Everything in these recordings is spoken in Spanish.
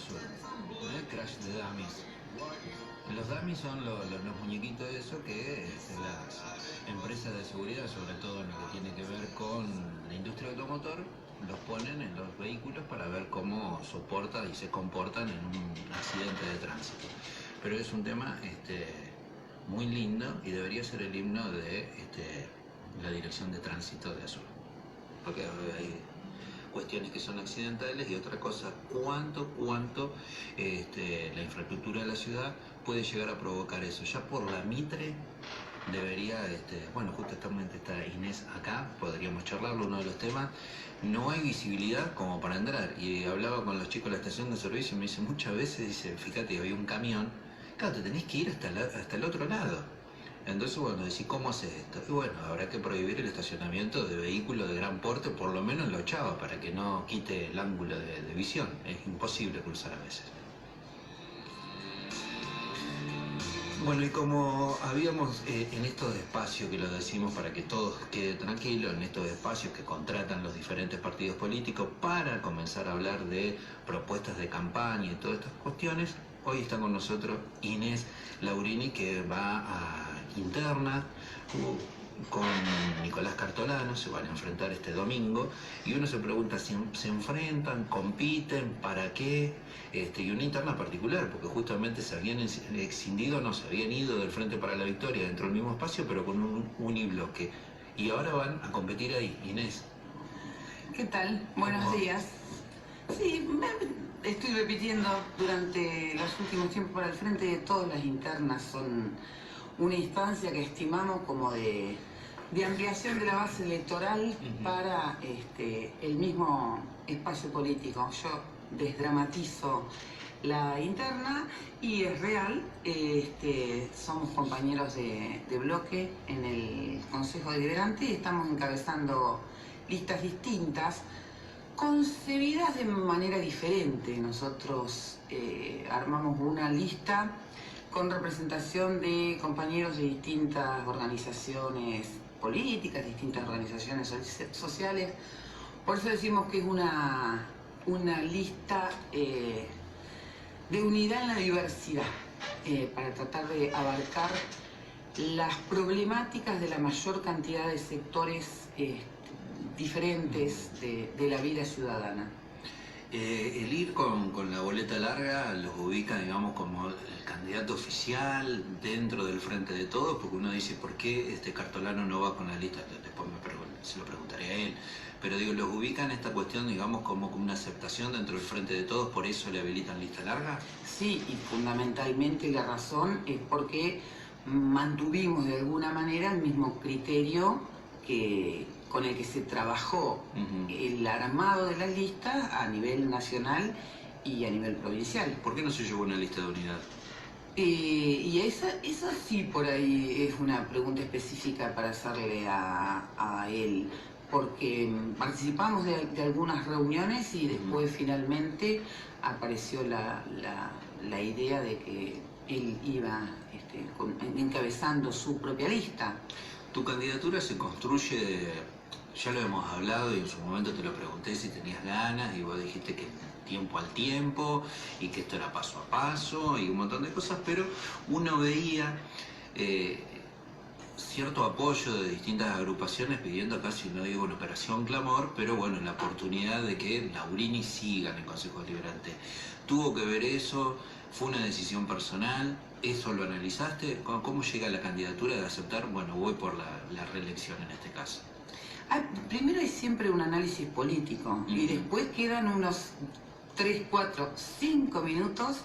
Azul, Crash the Dummies. Los dummies son los muñequitos de eso que las empresas de seguridad, sobre todo en lo que tiene que ver con la industria automotor, los ponen en los vehículos para ver cómo soportan y se comportan en un accidente de tránsito. Pero es un tema muy lindo y debería ser el himno de la Dirección de Tránsito de Azul. Porque hay cuestiones que son accidentales y otra cosa, cuánto la infraestructura de la ciudad puede llegar a provocar eso. Ya por la Mitre debería, bueno, justamente está Inés acá, podríamos charlarlo, uno de los temas, no hay visibilidad como para entrar. Y hablaba con los chicos de la estación de servicio y me dice, muchas veces, dice, fíjate, había un camión, claro, te tenés que ir hasta el otro lado. Entonces, bueno, decís, ¿cómo haces esto? Y bueno, habrá que prohibir el estacionamiento de vehículos de gran porte, por lo menos en la ochava, para que no quite el ángulo de visión. Es imposible cruzar a veces. Bueno, y como habíamos en estos espacios, que lo decimos para que todos queden tranquilos, en estos espacios que contratan los diferentes partidos políticos para comenzar a hablar de propuestas de campaña y todas estas cuestiones, hoy está con nosotros Inés Laurini, que va a interna con Nicolás Cartolano, se van a enfrentar este domingo, y uno se pregunta si se enfrentan, compiten, ¿para qué? Y una interna particular, porque justamente se habían escindido, no, se habían ido del Frente para la Victoria dentro del mismo espacio, pero con un unibloque. Y ahora van a competir ahí. Inés. ¿Qué tal? Buenos días. Sí, estoy repitiendo durante los últimos tiempos para el Frente, todas las internas son una instancia que estimamos como de ampliación de la base electoral para el mismo espacio político. Yo desdramatizo la interna y es real, somos compañeros de bloque en el Consejo Deliberante y estamos encabezando listas distintas, concebidas de manera diferente. Nosotros armamos una lista con representación de compañeros de distintas organizaciones políticas, distintas organizaciones sociales. Por eso decimos que es una lista de unidad en la diversidad, para tratar de abarcar las problemáticas de la mayor cantidad de sectores diferentes de la vida ciudadana. El ir con la boleta larga los ubica, digamos, como el candidato oficial dentro del Frente de Todos, porque uno dice, ¿por qué Cartolano no va con la lista? Después se lo preguntaré a él. Pero digo, los ubican esta cuestión, digamos, como una aceptación dentro del Frente de Todos, ¿por eso le habilitan lista larga? Sí, y fundamentalmente la razón es porque mantuvimos de alguna manera el mismo criterio con el que se trabajó el armado de las listas a nivel nacional y a nivel provincial. ¿Por qué no se llevó una lista de unidad? Y esa sí por ahí es una pregunta específica para hacerle a él, porque participamos de algunas reuniones y después finalmente apareció la idea de que él iba encabezando su propia lista. Tu candidatura se construye, ya lo hemos hablado y en su momento te lo pregunté si tenías ganas y vos dijiste que tiempo al tiempo y que esto era paso a paso y un montón de cosas, pero uno veía cierto apoyo de distintas agrupaciones pidiendo casi, no digo una operación clamor, pero bueno, la oportunidad de que Laurini siga en el Consejo Deliberante. ¿Tuvo que ver eso? ¿Fue una decisión personal? ¿Eso lo analizaste? ¿Cómo llega la candidatura de aceptar, bueno, voy por la reelección en este caso? Primero hay siempre un análisis político y después quedan unos 3, 4, 5 minutos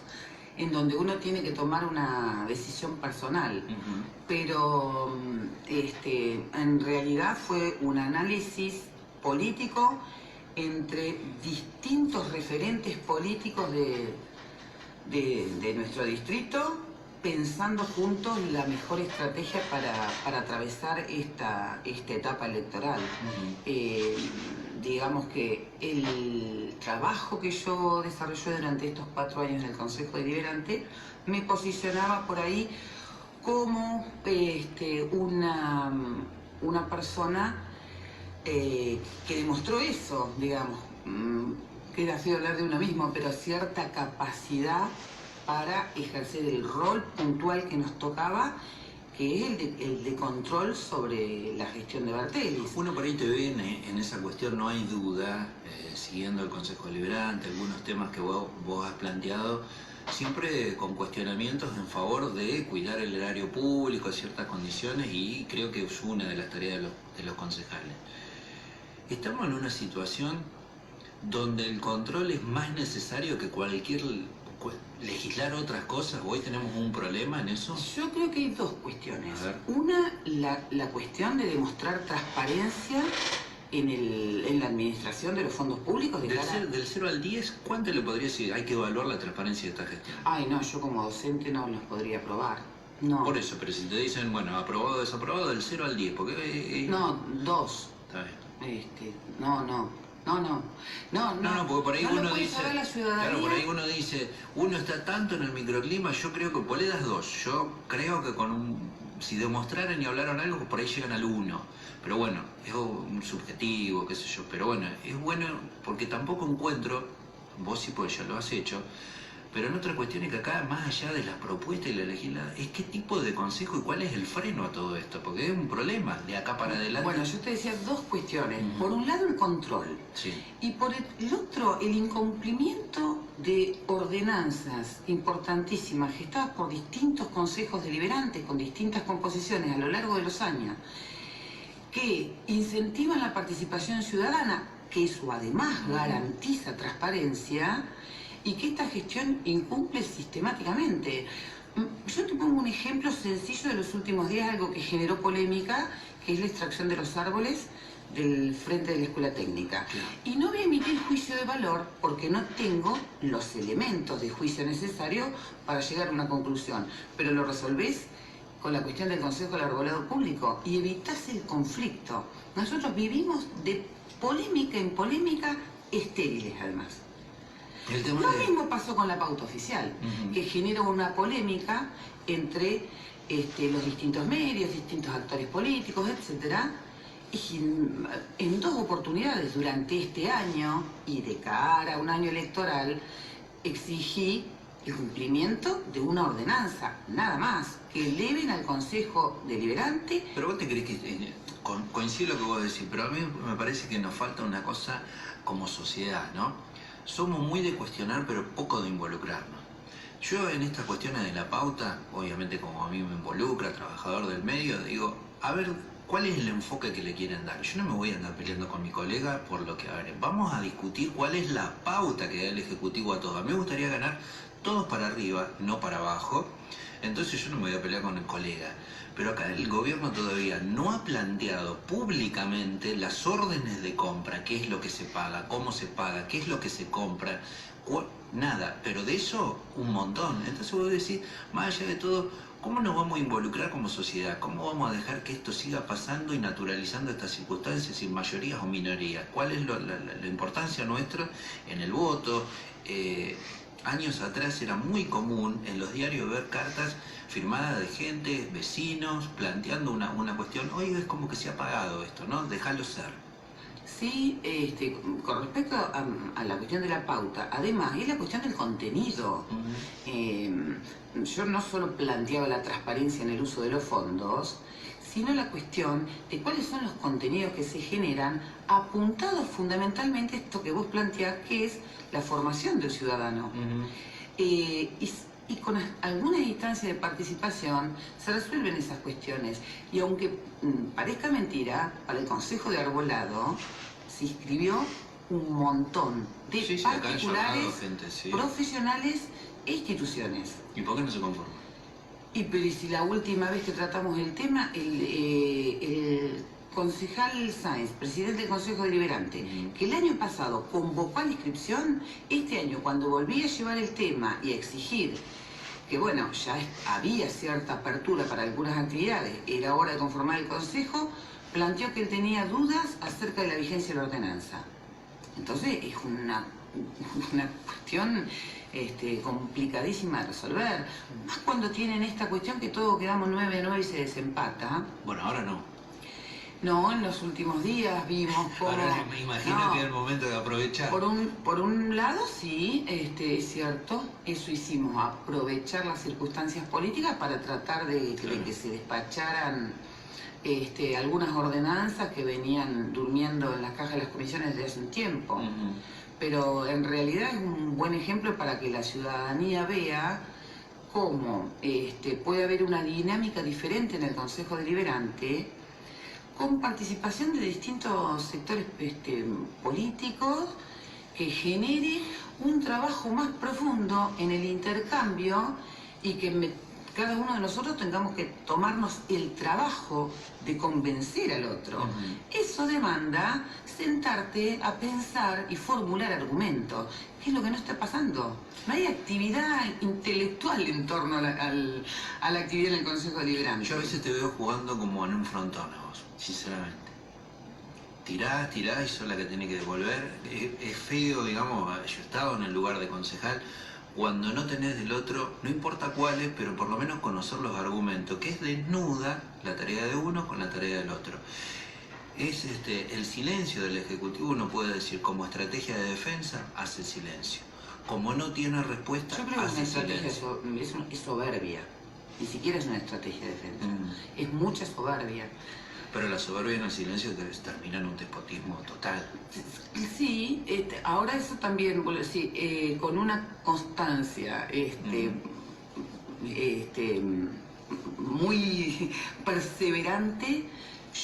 en donde uno tiene que tomar una decisión personal. Pero en realidad fue un análisis político entre distintos referentes políticos de nuestro distrito, pensando juntos la mejor estrategia para atravesar esta etapa electoral. Digamos que el trabajo que yo desarrollé durante estos 4 años en el Consejo Deliberante me posicionaba por ahí como una persona que demostró eso, digamos, queda feo hablar de uno mismo, pero cierta capacidad para ejercer el rol puntual que nos tocaba, que es el de control sobre la gestión de Bartelis. Uno por ahí te ve en esa cuestión, no hay duda, siguiendo el Consejo Deliberante, algunos temas que vos has planteado, siempre con cuestionamientos en favor de cuidar el erario público, ciertas condiciones, y creo que es una de las tareas de los concejales. Estamos en una situación donde el control es más necesario que legislar otras cosas. Hoy tenemos un problema en eso. Yo creo que hay dos cuestiones. Una, la cuestión de demostrar transparencia en la administración de los fondos públicos. Del 0 al 10, ¿cuánto le podría decir? Hay que evaluar la transparencia de esta gestión. Ay, no, yo como docente no los podría aprobar. No. Por eso, pero si te dicen, bueno, aprobado o desaprobado, del 0 al 10, porque... No, 2. Está bien. No, porque por ahí uno dice, claro, por ahí uno dice, uno está tanto en el microclima, yo creo que por le das 2, yo creo que si demostraran y hablaron algo, por ahí llegan al 1, pero bueno, es un subjetivo, qué sé yo, pero bueno, es bueno porque tampoco encuentro, vos sí pues ya lo has hecho, pero en otra cuestión es que acá, más allá de las propuestas y la legislación, es qué tipo de consejo y cuál es el freno a todo esto, porque es un problema de acá para adelante. Bueno, yo te decía dos cuestiones. Por un lado, el control. Sí. Y por el otro, el incumplimiento de ordenanzas importantísimas gestadas por distintos consejos deliberantes con distintas composiciones a lo largo de los años, que incentivan la participación ciudadana, que eso además garantiza transparencia, y que esta gestión incumple sistemáticamente. Yo te pongo un ejemplo sencillo de los últimos días, algo que generó polémica, que es la extracción de los árboles del frente de la escuela técnica. Claro. Y no voy a emitir juicio de valor porque no tengo los elementos de juicio necesarios para llegar a una conclusión. Pero lo resolvés con la cuestión del Consejo del Arbolado Público y evitás el conflicto. Nosotros vivimos de polémica en polémica, estériles además. Lo mismo pasó con la pauta oficial, que generó una polémica entre los distintos medios, distintos actores políticos, etc. Y en dos oportunidades durante este año y de cara a un año electoral exigí el cumplimiento de una ordenanza, nada más, que eleven al Consejo Deliberante. Pero vos te crees que, coincido lo que vos decís, pero a mí me parece que nos falta una cosa como sociedad, ¿no? Somos muy de cuestionar, pero poco de involucrarnos. Yo en estas cuestiones de la pauta, obviamente como a mí me involucra, trabajador del medio, digo, a ver, ¿cuál es el enfoque que le quieren dar? Yo no me voy a andar peleando con mi colega por lo que, a ver, vamos a discutir cuál es la pauta que da el Ejecutivo a todos. A mí me gustaría ganar todos para arriba, no para abajo, entonces yo no me voy a pelear con el colega. Pero acá el gobierno todavía no ha planteado públicamente las órdenes de compra, qué es lo que se paga, cómo se paga, qué es lo que se compra, nada, pero de eso un montón. Entonces vos decís, más allá de todo, ¿cómo nos vamos a involucrar como sociedad? ¿Cómo vamos a dejar que esto siga pasando y naturalizando estas circunstancias sin mayorías o minorías? ¿Cuál es la importancia nuestra en el voto? Años atrás era muy común en los diarios ver cartas firmadas de gente, vecinos, planteando una cuestión. Hoy es como que se ha apagado esto, ¿no? Déjalo ser. Sí, con respecto a la cuestión de la pauta, además, es la cuestión del contenido. Yo no solo planteaba la transparencia en el uso de los fondos, sino la cuestión de cuáles son los contenidos que se generan apuntados fundamentalmente a esto que vos planteás, que es la formación del ciudadano. Y con alguna instancia de participación se resuelven esas cuestiones. Y aunque parezca mentira, para el Consejo de Arbolado se inscribió un montón de particulares, gente, profesionales e instituciones. ¿Y por qué no se conforma? Pero si la última vez que tratamos el tema, el concejal Sáenz, presidente del Consejo Deliberante, que el año pasado convocó a la inscripción, este año cuando volví a llevar el tema y a exigir que bueno, ya había cierta apertura para algunas actividades, era hora de conformar el Consejo, planteó que él tenía dudas acerca de la vigencia de la ordenanza. Entonces es una cuestión complicadísima de resolver, más cuando tienen esta cuestión que todos quedamos 9-9 y se desempata. Bueno, ahora no. No, en los últimos días vimos cómo... Ahora me imagino que es el momento de aprovechar. Por un lado, sí, es cierto, eso hicimos, aprovechar las circunstancias políticas para tratar de que se despacharan algunas ordenanzas que venían durmiendo en las cajas de las comisiones desde hace un tiempo. Pero en realidad es un buen ejemplo para que la ciudadanía vea cómo puede haber una dinámica diferente en el Consejo Deliberante con participación de distintos sectores políticos que genere un trabajo más profundo en el intercambio y que cada uno de nosotros tengamos que tomarnos el trabajo de convencer al otro. Eso demanda sentarte a pensar y formular argumentos, que es lo que no está pasando. No hay actividad intelectual en torno a la actividad en el Consejo Deliberante. Yo a veces te veo jugando como en un frontón a vos, sinceramente. Tirás y sos la que tiene que devolver. Es feo, digamos, yo he estado en el lugar de concejal, cuando no tenés del otro, no importa cuáles, pero por lo menos conocer los argumentos, que es desnuda la tarea de uno con la tarea del otro. Es el silencio del Ejecutivo, uno puede decir, como estrategia de defensa, hace silencio. Como no tiene respuesta, yo creo que hace una estrategia silencio. es soberbia, ni siquiera es una estrategia de defensa, es mucha soberbia. Pero la soberbia en el silencio termina en un despotismo total. Sí, ahora eso también, con una constancia muy perseverante,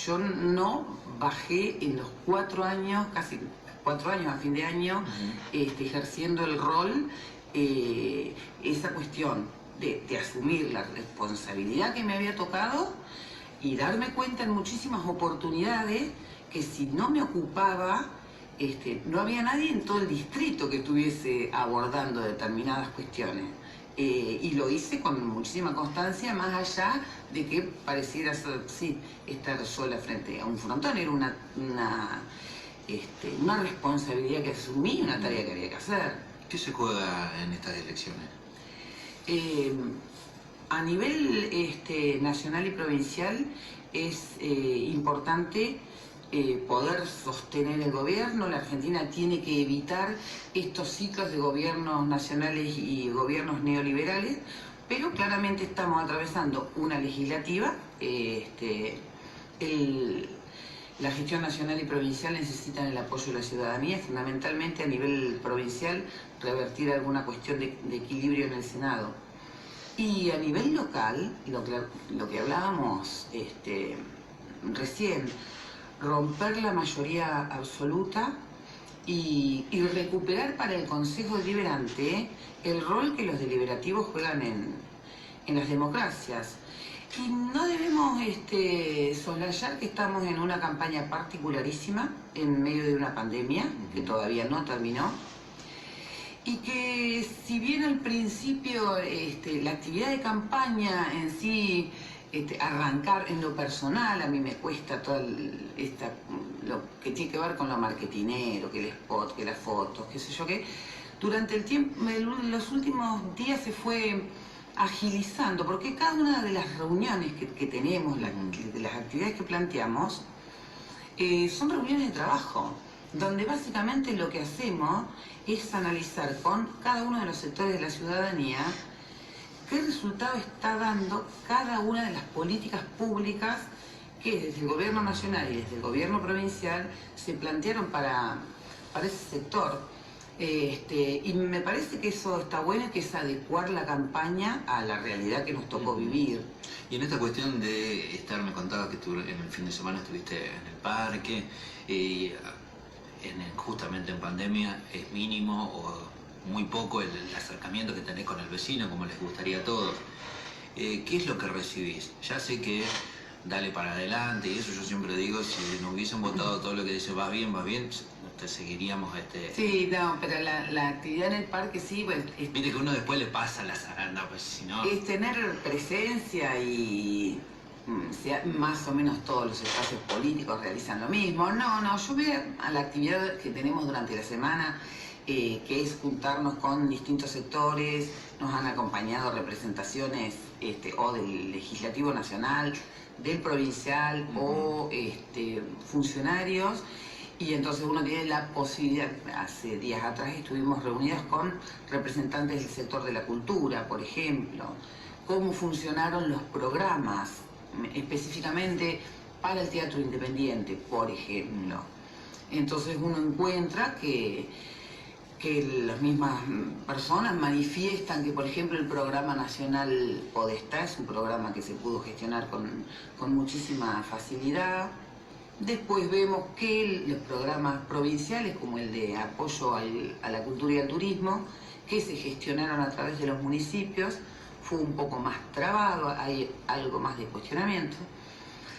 yo no bajé en los 4 años, casi 4 años a fin de año, ejerciendo el rol, esa cuestión de asumir la responsabilidad que me había tocado y darme cuenta en muchísimas oportunidades que si no me ocupaba, no había nadie en todo el distrito que estuviese abordando determinadas cuestiones. Y lo hice con muchísima constancia, más allá de que pareciera ser, sí, estar sola frente a un frontón. Era una responsabilidad que asumí, una tarea que había que hacer. ¿Qué se juega en estas elecciones? A nivel nacional y provincial es importante poder sostener el gobierno. La Argentina tiene que evitar estos ciclos de gobiernos nacionales y gobiernos neoliberales, pero claramente estamos atravesando una legislativa. La gestión nacional y provincial necesitan el apoyo de la ciudadanía, fundamentalmente a nivel provincial, revertir alguna cuestión de equilibrio en el Senado. Y a nivel local, lo que hablábamos recién, romper la mayoría absoluta y recuperar para el Consejo Deliberante el rol que los deliberativos juegan en las democracias. Y no debemos soslayar que estamos en una campaña particularísima en medio de una pandemia que todavía no terminó. Y que si bien al principio la actividad de campaña en sí, arrancar en lo personal, a mí me cuesta todo lo que tiene que ver con lo marketinero, que el spot, que las fotos, qué sé yo qué, durante el tiempo, los últimos días se fue agilizando, porque cada una de las reuniones que tenemos, de las actividades que planteamos, son reuniones de trabajo, donde básicamente lo que hacemos es analizar con cada uno de los sectores de la ciudadanía qué resultado está dando cada una de las políticas públicas que desde el gobierno nacional y desde el gobierno provincial se plantearon para ese sector. Y me parece que eso está bueno, que es adecuar la campaña a la realidad que nos tocó vivir. Y en esta cuestión de estar, me contabas que tú en el fin de semana estuviste en el parque, justamente en pandemia es mínimo o muy poco el acercamiento que tenés con el vecino, como les gustaría a todos. ¿Qué es lo que recibís? Ya sé que dale para adelante y eso yo siempre digo, si nos hubiesen votado todo lo que dice vas bien, te seguiríamos Sí, no, pero la actividad en el parque sí, pues... Viste que uno después le pasa la zaranda, pues si no... Es tener presencia y... más o menos todos los espacios políticos realizan lo mismo. No, yo veo a la actividad que tenemos durante la semana que es juntarnos con distintos sectores. Nos han acompañado representaciones o del Legislativo Nacional, del provincial o funcionarios. Y entonces uno tiene la posibilidad, hace días atrás estuvimos reunidos con representantes del sector de la cultura, por ejemplo, cómo funcionaron los programas, específicamente para el teatro independiente, por ejemplo. Entonces uno encuentra que las mismas personas manifiestan que, por ejemplo, el programa nacional Podestá es un programa que se pudo gestionar con muchísima facilidad. Después vemos que los programas provinciales, como el de apoyo a la cultura y al turismo, que se gestionaron a través de los municipios, fue un poco más trabado, hay algo más de cuestionamiento.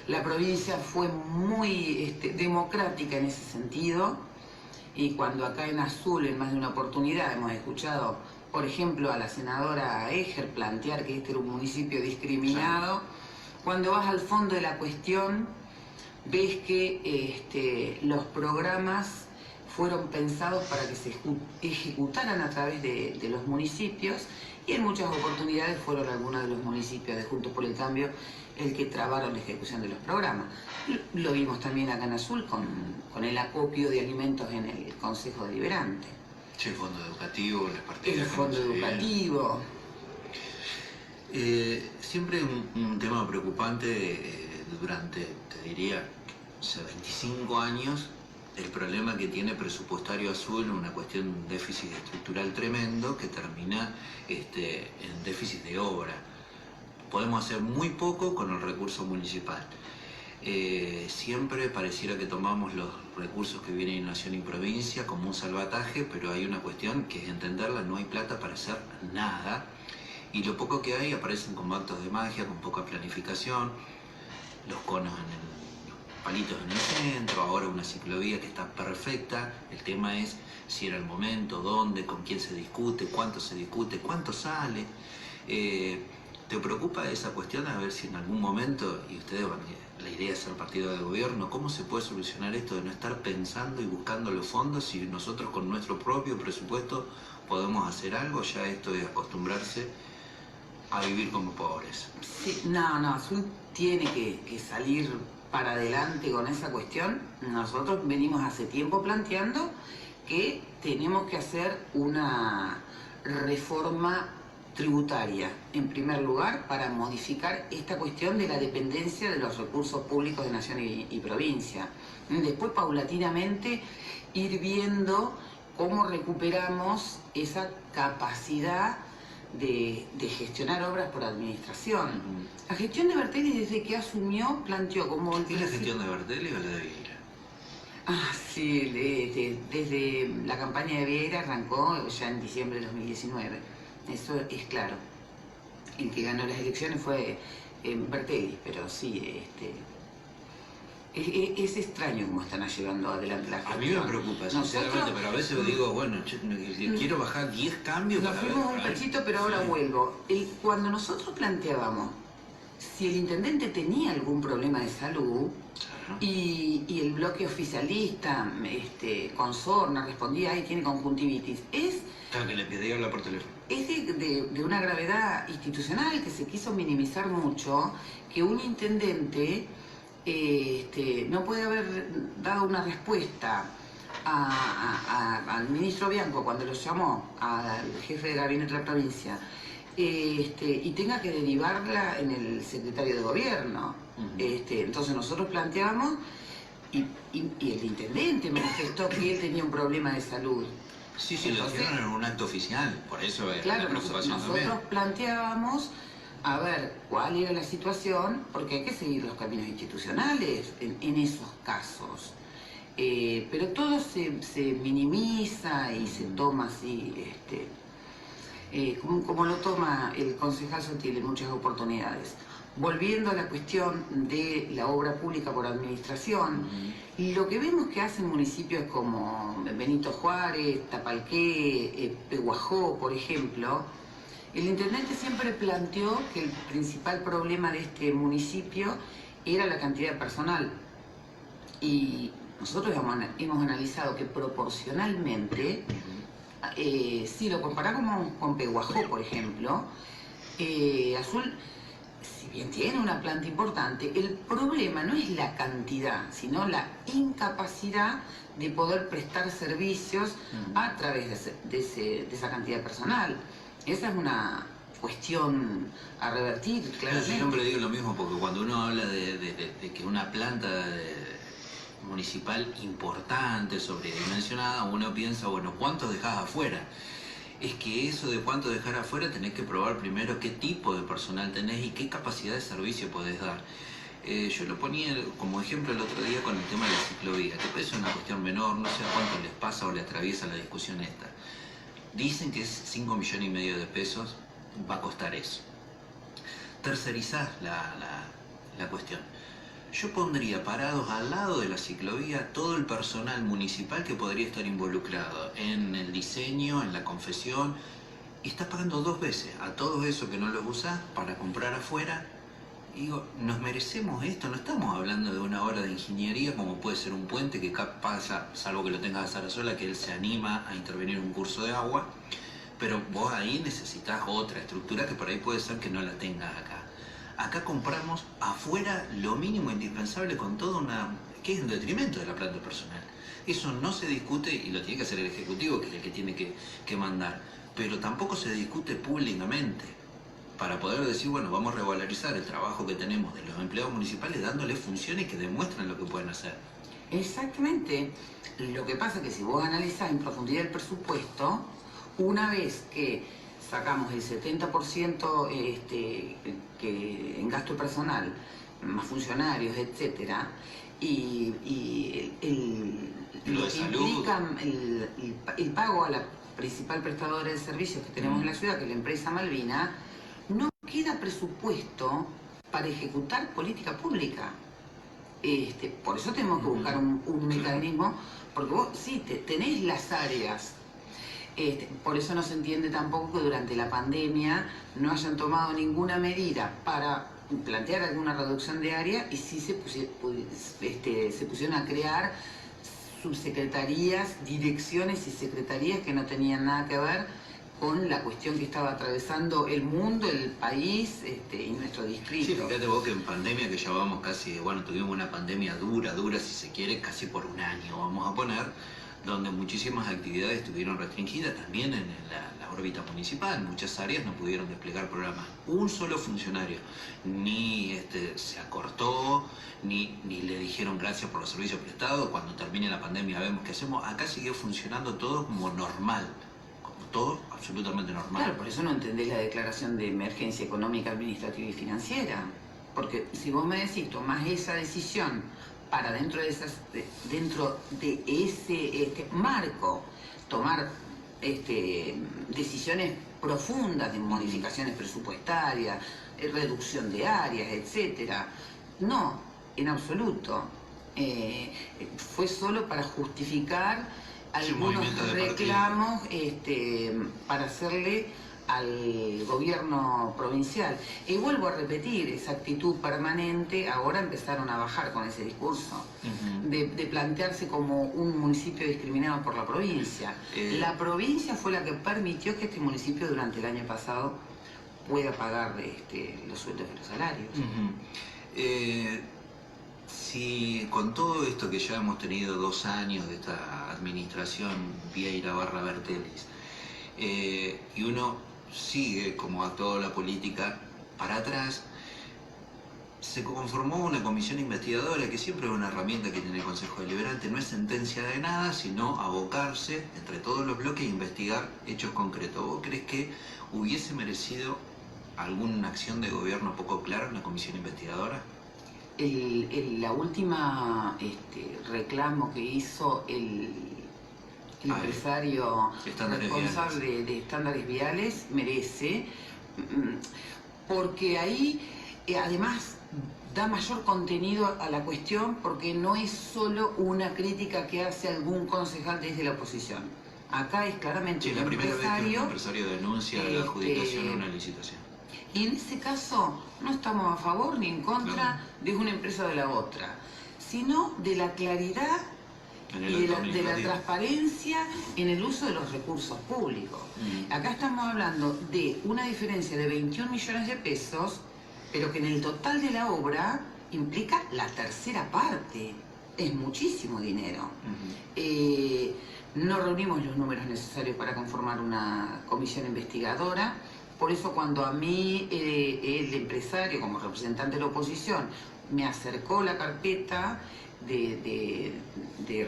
La provincia fue muy democrática en ese sentido, y cuando acá en Azul, en más de una oportunidad, hemos escuchado, por ejemplo, a la senadora Eger plantear que este era un municipio discriminado, cuando vas al fondo de la cuestión, ves que los programas fueron pensados para que se ejecutaran a través de los municipios, y en muchas oportunidades fueron algunos de los municipios de Juntos por el Cambio el que trabaron la ejecución de los programas. Lo vimos también acá en Azul con el acopio de alimentos en el Consejo Deliberante. Sí, el fondo educativo, las partidas. El fondo educativo. Siempre un tema preocupante durante, te diría, hace 25 años, el problema que tiene presupuestario Azul, una cuestión de déficit estructural tremendo que termina en déficit de obra. Podemos hacer muy poco con el recurso municipal. Siempre pareciera que tomamos los recursos que vienen de Nación y Provincia como un salvataje, pero hay una cuestión que es entenderla: no hay plata para hacer nada, y lo poco que hay aparecen con actos de magia, con poca planificación, los conos los palitos en el centro, ahora una ciclovía que está perfecta. El tema es si era el momento, dónde, con quién se discute, cuánto sale. ¿Te preocupa esa cuestión? A ver si en algún momento, y ustedes, la idea es ser partido de gobierno, ¿cómo se puede solucionar esto de no estar pensando y buscando los fondos si nosotros con nuestro propio presupuesto podemos hacer algo? Ya esto es acostumbrarse a vivir como pobres. Sí, no, Azul tiene que salir para adelante con esa cuestión. Nosotros venimos hace tiempo planteando que tenemos que hacer una reforma tributaria, en primer lugar, para modificar esta cuestión de la dependencia de los recursos públicos de Nación y Provincia. Después, paulatinamente, ir viendo cómo recuperamos esa capacidad de gestionar obras por administración. La gestión de Bertelli, desde que asumió, planteó como... ¿Es la gestión de Bertelli o la de Vieira? Sí, desde la campaña de Vieira arrancó ya en diciembre de 2019. Eso es claro. El que ganó las elecciones fue Bertelli, pero sí, es extraño cómo están llevando adelante la gestión. A mí me preocupa, sinceramente, pero a veces digo, bueno, quiero bajar 10 cambios. Nos fuimos un cachito, pero ahora vuelvo. Cuando nosotros planteábamos si el intendente tenía algún problema de salud, y el bloque oficialista, con sorna, respondía, ahí tiene conjuntivitis, Claro, que le pedí hablar por teléfono. Es de una gravedad institucional que se quiso minimizar mucho, que un intendente no puede haber dado una respuesta al ministro Bianco cuando lo llamó, al jefe de gabinete de la provincia, y tenga que derivarla en el secretario de gobierno. Entonces nosotros planteamos, y el intendente manifestó que él tenía un problema de salud. Sí, lo hicieron en un acto oficial, por eso es claro, la preocupación también. Nosotros planteábamos a ver cuál era la situación, porque hay que seguir los caminos institucionales en esos casos. Pero todo se minimiza y se toma así, como lo toma el concejal Sotil en muchas oportunidades. Volviendo a la cuestión de la obra pública por administración, lo que vemos que hacen municipios como Benito Juárez, Tapalqué, Pehuajó, por ejemplo, el intendente siempre planteó que el principal problema de este municipio era la cantidad de personal. Y nosotros hemos analizado que proporcionalmente Si lo comparás con Peguajó, por ejemplo, Azul, si bien tiene una planta importante, el problema no es la cantidad, sino la incapacidad de poder prestar servicios a través de esa cantidad de personal. Esa es una cuestión a revertir, claramente. Yo siempre digo lo mismo, porque cuando uno habla de que una planta municipal importante, sobredimensionada, uno piensa, bueno, ¿cuántos dejás afuera? Es que eso de cuánto dejar afuera tenés que probar primero qué tipo de personal tenés y qué capacidad de servicio podés dar. Yo lo ponía como ejemplo el otro día con el tema de la ciclovía, que puede ser una cuestión menor, no sé a cuánto les pasa o le atraviesa la discusión esta. Dicen que es 5,5 millones de pesos, va a costar eso. Tercerizás la cuestión. Yo pondría parados al lado de la ciclovía todo el personal municipal que podría estar involucrado en el diseño, en la confección, y estás pagando 2 veces a todos esos que no los usás para comprar afuera. Y digo, ¿nos merecemos esto? No estamos hablando de una obra de ingeniería como puede ser un puente que pasa, salvo que lo tengas a Sarasola, que él se anima a intervenir en un curso de agua, pero vos ahí necesitas otra estructura que por ahí puede ser que no la tengas acá. Acá compramos afuera lo mínimo indispensable con toda una... que es en detrimento de la planta personal. Eso no se discute y lo tiene que hacer el Ejecutivo, que es el que tiene que mandar. Pero tampoco se discute públicamente para poder decir, bueno, vamos a revalorizar el trabajo que tenemos de los empleados municipales dándoles funciones que demuestran lo que pueden hacer. Exactamente. Lo que pasa es que si vos analizás en profundidad el presupuesto, una vez que sacamos el 70% que en gasto personal, más funcionarios, etcétera, y lo que implica el pago a la principal prestadora de servicios que tenemos en la ciudad, que es la empresa Malvina, no queda presupuesto para ejecutar política pública. Por eso tenemos que buscar un mecanismo, porque vos sí tenés las áreas. Por eso no se entiende tampoco que durante la pandemia no hayan tomado ninguna medida para plantear alguna reducción de área y sí se pusieron a crear subsecretarías, direcciones y secretarías que no tenían nada que ver con la cuestión que estaba atravesando el mundo, el país y nuestro distrito. Sí, fíjate vos que en pandemia, que ya vamos casi, bueno, tuvimos una pandemia dura, si se quiere, casi por un año, vamos a poner, donde muchísimas actividades estuvieron restringidas también en la órbita municipal. Muchas áreas no pudieron desplegar programas. Un solo funcionario ni se acortó, ni le dijeron gracias por los servicios prestados. Cuando termine la pandemia vemos qué hacemos. Acá siguió funcionando todo como normal. Todo absolutamente normal. Claro, por eso no entendés la declaración de emergencia económica, administrativa y financiera. Porque si vos me decís, tomás esa decisión para dentro de ese marco tomar decisiones profundas de modificaciones presupuestarias, reducción de áreas, etcétera. No, en absoluto. Fue solo para justificar algunos reclamos para hacerle al gobierno provincial. Y vuelvo a repetir, esa actitud permanente, ahora empezaron a bajar con ese discurso, de plantearse como un municipio discriminado por la provincia. La provincia fue la que permitió que este municipio durante el año pasado pueda pagar los sueldos y los salarios. Si con todo esto que ya hemos tenido 2 años de esta administración Vieira/Bertelis, y uno sigue como ha actuado la política para atrás, se conformó una comisión investigadora que siempre es una herramienta que tiene el Consejo Deliberante, no es sentencia de nada, sino abocarse entre todos los bloques e investigar hechos concretos. ¿Vos crees que hubiese merecido alguna acción de gobierno poco clara una comisión investigadora? La última reclamo que hizo el empresario responsable de estándares viales merece, porque ahí además da mayor contenido a la cuestión, porque no es solo una crítica que hace algún concejal desde la oposición. Acá es claramente la primera vez que un empresario denuncia la adjudicación de una licitación. Y en ese caso no estamos a favor ni en contra de una empresa o de la otra, sino de la claridad y de la transparencia en el uso de los recursos públicos. Acá estamos hablando de una diferencia de 21 millones de pesos, pero que en el total de la obra implica la tercera parte. Es muchísimo dinero. No reunimos los números necesarios para conformar una comisión investigadora. Por eso cuando a mí el empresario, como representante de la oposición, me acercó la carpeta de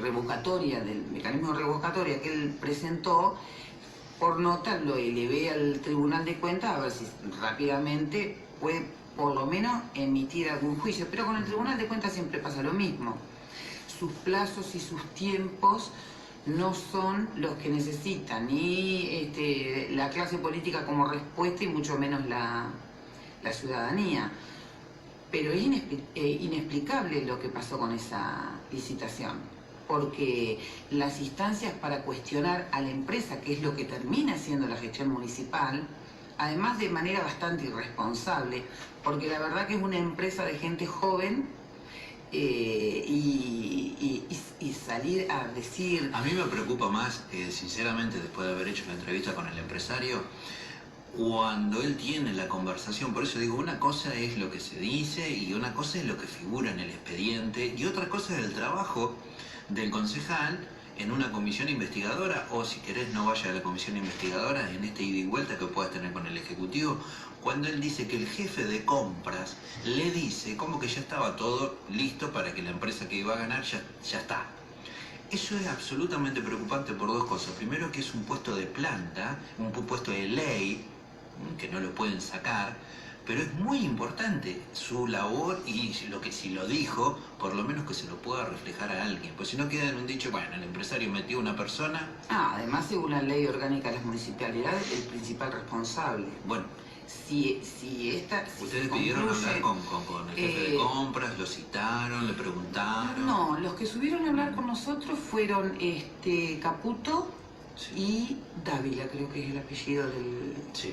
revocatoria, del mecanismo de revocatoria que él presentó, por nota lo elevé al Tribunal de Cuentas a ver si rápidamente puede por lo menos emitir algún juicio. Pero con el Tribunal de Cuentas siempre pasa lo mismo. Sus plazos y sus tiempos no son los que necesita ni la clase política como respuesta y mucho menos la ciudadanía. Pero es inexplicable lo que pasó con esa licitación, porque las instancias para cuestionar a la empresa, que es lo que termina siendo la gestión municipal, además de manera bastante irresponsable, porque la verdad que es una empresa de gente joven, y salir a decir... A mí me preocupa más, sinceramente, después de haber hecho una entrevista con el empresario, cuando él tiene la conversación. Por eso digo, una cosa es lo que se dice y una cosa es lo que figura en el expediente y otra cosa es el trabajo del concejal en una comisión investigadora, o si querés no vaya a la comisión investigadora, en este ida y vuelta que puedas tener con el Ejecutivo, cuando él dice que el jefe de compras le dice como que ya estaba todo listo para que la empresa que iba a ganar ya está. Eso es absolutamente preocupante por dos cosas. Primero, que es un puesto de planta, un puesto de ley, que no lo pueden sacar, pero es muy importante su labor y lo que si lo dijo, por lo menos que se lo pueda reflejar a alguien. Pues si no queda en un dicho, bueno, el empresario metió a una persona... además, según la ley orgánica de las municipalidades, el principal responsable. Bueno, si ustedes pidieron hablar con el jefe de compras, lo citaron, le preguntaron... No, los que subieron a hablar con nosotros fueron Caputo, sí, y Dávila, creo que es el apellido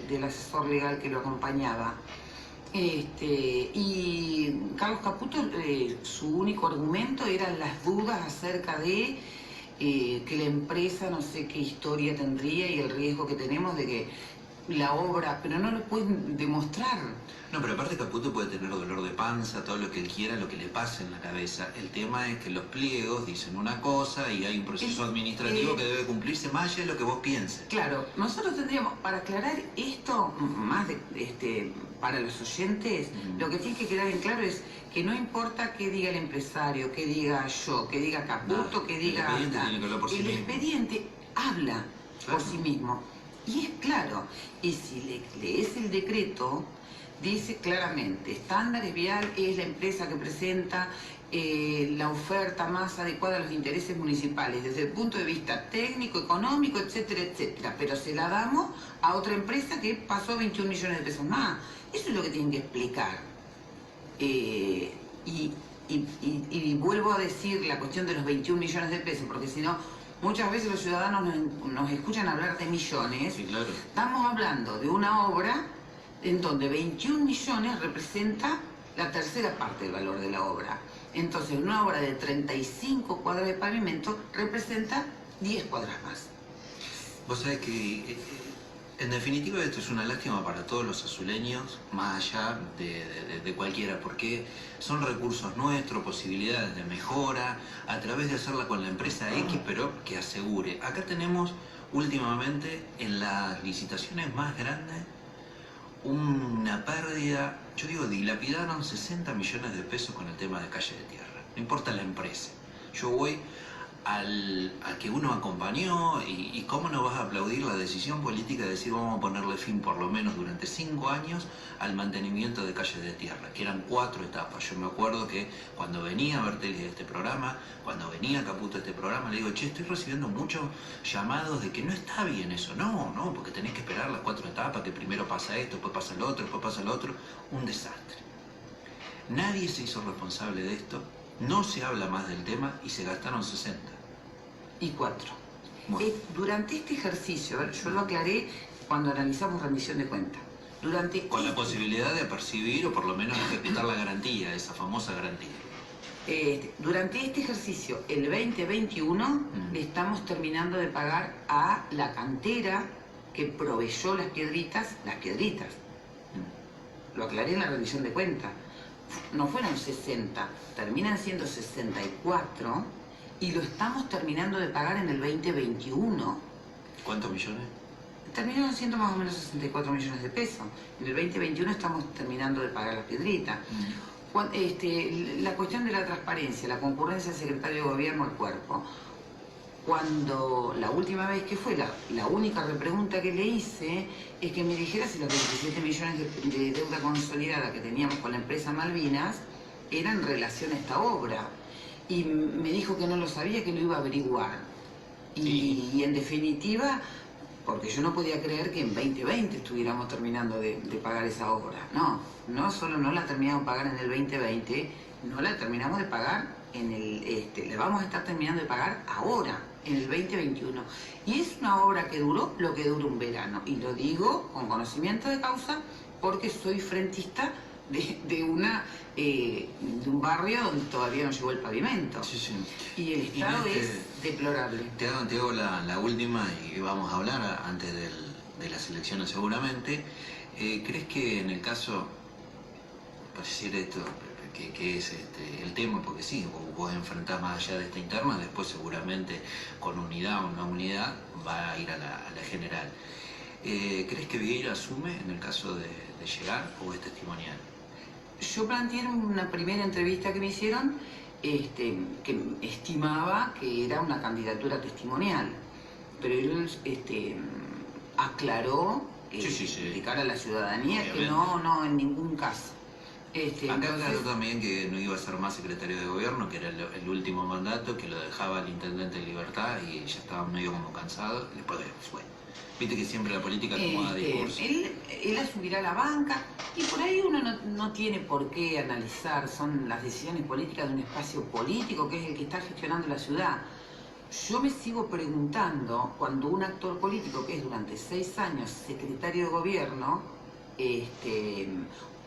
del asesor legal que lo acompañaba. Y Carlos Caputo, su único argumento eran las dudas acerca de que la empresa no sé qué historia tendría y el riesgo que tenemos de que la obra, pero no lo pueden demostrar. No, pero aparte Caputo puede tener dolor de panza, todo lo que él quiera, lo que le pase en la cabeza. El tema es que los pliegos dicen una cosa y hay un proceso administrativo que debe cumplirse más allá de lo que vos pienses. Claro, nosotros tendríamos, para aclarar esto, más para los oyentes, lo que tiene que quedar en claro es que no importa qué diga el empresario, qué diga yo, qué diga Caputo, qué diga... El expediente tiene que hablar por sí mismo. El expediente habla por sí mismo. Y es claro, y si lees el decreto, dice claramente, Estándares Vial es la empresa que presenta la oferta más adecuada a los intereses municipales desde el punto de vista técnico, económico, etcétera, etcétera. Pero se la damos a otra empresa que pasó 21 millones de pesos más. Eso es lo que tienen que explicar. Y vuelvo a decir la cuestión de los 21 millones de pesos, porque si no... Muchas veces los ciudadanos nos escuchan hablar de millones. Sí, claro. Estamos hablando de una obra en donde 21 millones representa la tercera parte del valor de la obra. Entonces, una obra de 35 cuadras de pavimento representa 10 cuadras más. Vos sabés que, en definitiva, esto es una lástima para todos los azuleños, más allá de cualquiera, porque son recursos nuestros, posibilidades de mejora, a través de hacerla con la empresa X, pero que asegure. Acá tenemos, últimamente, en las licitaciones más grandes, una pérdida, yo digo, dilapidaron 60 millones de pesos con el tema de calle de tierra. No importa la empresa. Yo voy a que uno acompañó y cómo no vas a aplaudir la decisión política de decir vamos a ponerle fin por lo menos durante 5 años al mantenimiento de calles de tierra, que eran 4 etapas. Yo me acuerdo que cuando venía Bertelli de este programa, cuando venía Caputo de este programa, le digo, che, estoy recibiendo muchos llamados de que no está bien eso. No, porque tenés que esperar las 4 etapas, que primero pasa esto, después pasa lo otro, después pasa lo otro. Un desastre. Nadie se hizo responsable de esto. No se habla más del tema y se gastaron 60. Y 4. Bueno. Durante este ejercicio, yo lo aclaré cuando analizamos rendición de cuentas. Con la posibilidad de percibir o por lo menos ejecutar la garantía, esa famosa garantía. Durante este ejercicio, el 2021, le estamos terminando de pagar a la cantera que proveyó las piedritas. Lo aclaré en la revisión de cuentas. No fueron 60, terminan siendo 64 y lo estamos terminando de pagar en el 2021. ¿Cuántos millones? Terminaron siendo más o menos 64 millones de pesos. En el 2021 estamos terminando de pagar las piedritas. La cuestión de la transparencia, la concurrencia del secretario de gobierno al cuerpo. Cuando la última vez que fue, la única repregunta que le hice es que me dijera si los 27 millones de deuda consolidada que teníamos con la empresa Malvinas eran en relación a esta obra. Y me dijo que no lo sabía, que lo iba a averiguar. Y en definitiva, porque yo no podía creer que en 2020 estuviéramos terminando de pagar esa obra. No solo no la terminamos de pagar en el 2020, no la terminamos de pagar en el... la vamos a estar terminando de pagar ahora, en el 2021. Y es una obra que duró lo que dura un verano. Y lo digo con conocimiento de causa porque soy frentista de un barrio donde todavía no llegó el pavimento. Sí. Y el estado es deplorable. Te hago la última y vamos a hablar antes de las elecciones seguramente. ¿Crees que en el caso, pareciera esto, que es el tema, porque sí, vos enfrentás más allá de esta interna, después seguramente con unidad o no unidad va a ir a la general? ¿Crees que Vieira asume en el caso de llegar o es testimonial? Yo planteé en una primera entrevista que me hicieron que estimaba que era una candidatura testimonial, pero él aclaró de cara a la ciudadanía que no, en ningún caso. Acá aclaró también que no iba a ser más secretario de gobierno, que era el último mandato, que lo dejaba el intendente en libertad y ya estaba medio como cansado, y después fue. Viste que siempre la política acomoda discursos. Él asumirá la banca y por ahí uno no tiene por qué analizar, son las decisiones políticas de un espacio político que es el que está gestionando la ciudad. Yo me sigo preguntando, cuando un actor político que es durante 6 años secretario de gobierno,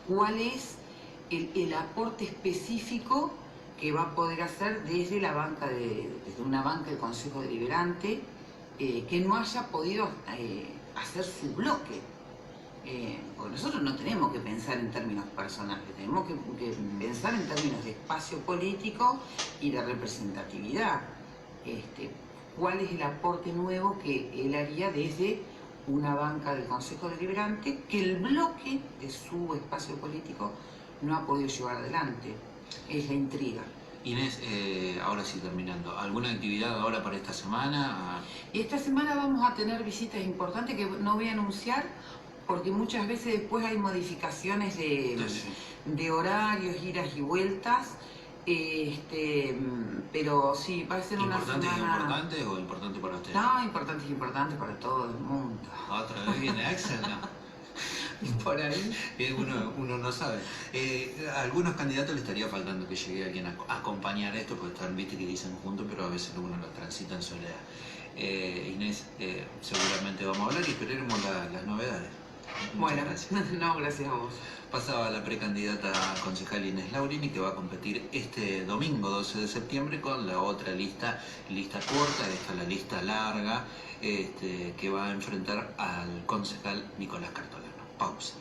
¿cuál es el aporte específico que va a poder hacer desde una banca del Consejo Deliberante que no haya podido hacer su bloque? Porque nosotros no tenemos que pensar en términos personales, tenemos que pensar en términos de espacio político y de representatividad. ¿Cuál es el aporte nuevo que él haría desde una banca del Consejo Deliberante que el bloque de su espacio político no ha podido llevar adelante? Es la intriga. Inés, ahora sí terminando, ¿alguna actividad ahora para esta semana? Esta semana vamos a tener visitas importantes que no voy a anunciar porque muchas veces después hay modificaciones de horarios, idas y vueltas. Pero sí, va a ser una semana... ¿Importante o importante para usted? No, importante para todo el mundo. ¿Otra vez viene Axel? No. Por ahí. Uno no sabe. A algunos candidatos le estaría faltando que llegue alguien a acompañar esto, porque están, viste que dicen juntos, pero a veces uno lo transita en soledad. Inés, seguramente vamos a hablar y esperemos las novedades. Bueno, no, gracias a vos. Pasaba la precandidata concejal Inés Laurini, que va a competir este domingo 12 de septiembre con la otra lista corta, esta es la lista larga, que va a enfrentar al concejal Nicolás Cartolano. Pausa.